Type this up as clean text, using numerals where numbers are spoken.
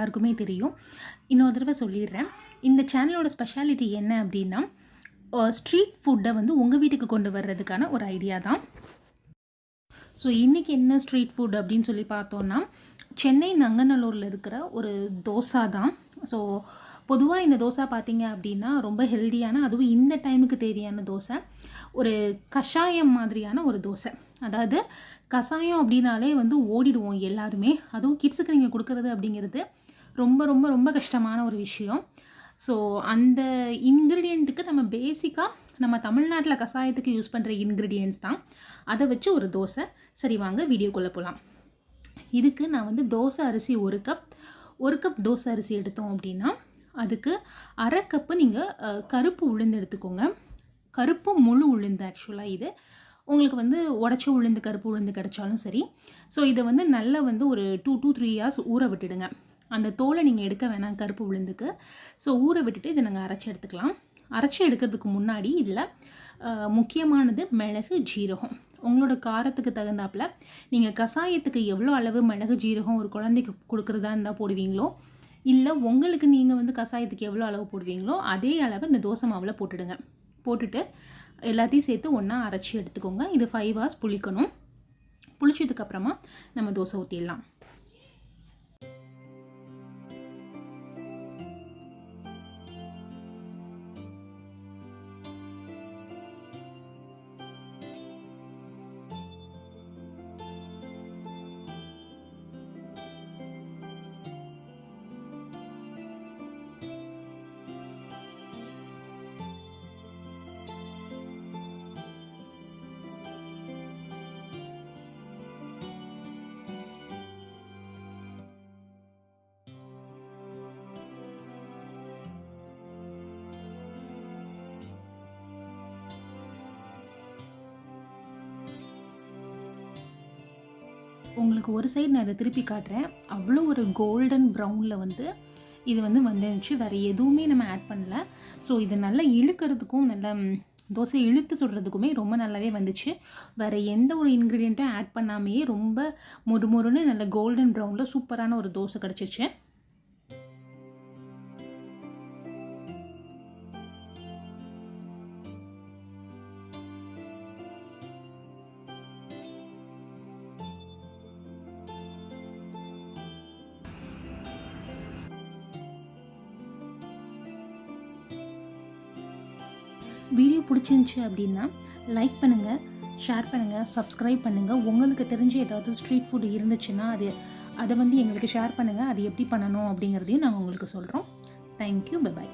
எல்லாருக்குமே தெரியும். இன்னொரு தடவை சொல்லிடுறேன். இந்த சேனலோட ஸ்பெஷாலிட்டி என்ன அப்படின்னா, ஸ்ட்ரீட் ஃபுட்டை வந்து உங்கள் வீட்டுக்கு கொண்டு வர்றதுக்கான ஒரு ஐடியா தான். ஸோ இன்றைக்கி என்ன ஸ்ட்ரீட் ஃபுட் அப்படின்னு சொல்லி பார்த்தோன்னா, சென்னை நங்கநல்லூரில் இருக்கிற ஒரு தோசா தான். ஸோ பொதுவாக இந்த தோசை பார்த்திங்க அப்படின்னா ரொம்ப ஹெல்த்தியான, அதுவும் இந்த டைமுக்கு தேவையான தோசை. ஒரு கஷாயம் மாதிரியான ஒரு தோசை. அதாவது கஷாயம் அப்படின்னாலே வந்து ஓடிடுவோம் எல்லாருமே. அதுவும் கிட்ஸுக்கு நீங்கள் கொடுக்குறது அப்படிங்கிறது ரொம்ப ரொம்ப ரொம்ப கஷ்டமான ஒரு விஷயம். ஸோ அந்த இன்க்ரீடியண்ட்டுக்கு நம்ம பேசிக்காக நம்ம தமிழ்நாட்டில் கஷாயத்துக்கு யூஸ் பண்ணுற இன்க்ரீடியன்ட்ஸ் தான். அதை வச்சு ஒரு தோசை. சரி வாங்க வீடியோக்குள்ளே போகலாம். இதுக்கு நான் வந்து தோசை அரிசி ஒரு கப் தோசை அரிசி எடுத்தோம் அப்படின்னா அதுக்கு அரை கப்பு நீங்கள் கருப்பு உளுந்து எடுத்துக்கோங்க. கருப்பு முழு உளுந்து. ஆக்சுவலாக இது உங்களுக்கு வந்து உடச்ச உளுந்து, கருப்பு உளுந்து கிடைச்சாலும் சரி. ஸோ இதை வந்து நல்லா வந்து ஒரு 2 to 3 hours ஊற விட்டுடுங்க. அந்த தோலை நீங்கள் எடுக்க வேணாம் கருப்பு உளுந்துக்கு. ஸோ ஊற விட்டுட்டு இதை நாங்கள் அரைச்சி எடுத்துக்கலாம். அரைச்சி எடுக்கிறதுக்கு முன்னாடி இதில் முக்கியமானது மிளகு, ஜீரகம். உங்களோட காரத்துக்கு தகுந்தாப்பில் நீங்கள் கஷாயத்துக்கு எவ்வளோ அளவு மிளகு, ஜீரகம் ஒரு குழந்தைக்கு கொடுக்குறதா இருந்தால் போடுவீங்களோ, இல்லை உங்களுக்கு நீங்கள் வந்து கஷாயத்துக்கு எவ்வளோ அளவு போடுவீங்களோ அதே அளவு இந்த தோசை மாவில் போட்டுடுங்க. போட்டுட்டு எல்லாத்தையும் சேர்த்து ஒன்றா அரைச்சி எடுத்துக்கோங்க. இது 5 hours புளிக்கணும். புளிச்சதுக்கப்புறமா நம்ம தோசை ஊற்றிடலாம். உங்களுக்கு ஒரு சைடு நான் இதை திருப்பி காட்டுறேன். அவ்வளோ ஒரு கோல்டன் ப்ரௌனில் வந்து இது வந்து வந்துருந்துச்சு. வேறு எதுவுமே நம்ம ஆட் பண்ணல. ஸோ இது நல்லா இழுக்கிறதுக்கும், நல்லா தோசை இழுத்து சுடுறதுக்குமே ரொம்ப நல்லாவே வந்துச்சு. வேறு எந்த ஒரு இன்க்ரீடியண்ட்டும் ஆட் பண்ணாமையே ரொம்ப முறுமுறுன்னு நல்ல கோல்டன் ப்ரௌனில் சூப்பரான ஒரு தோசை கிடச்சிச்சு. வீடியோ பிடிச்சிருந்துச்சி அப்படின்னா லைக் பண்ணுங்கள், ஷேர் பண்ணுங்கள், சப்ஸ்கிரைப் பண்ணுங்கள். உங்களுக்கு தெரிஞ்ச ஏதாவது ஸ்ட்ரீட் ஃபுட் இருந்துச்சுன்னா அதை வந்து எங்களுக்கு ஷேர் பண்ணுங்கள். அது எப்படி பண்ணணும் அப்படிங்கிறதையும் நாங்கள் உங்களுக்கு சொல்கிறோம். தேங்க்யூ. Bye bye.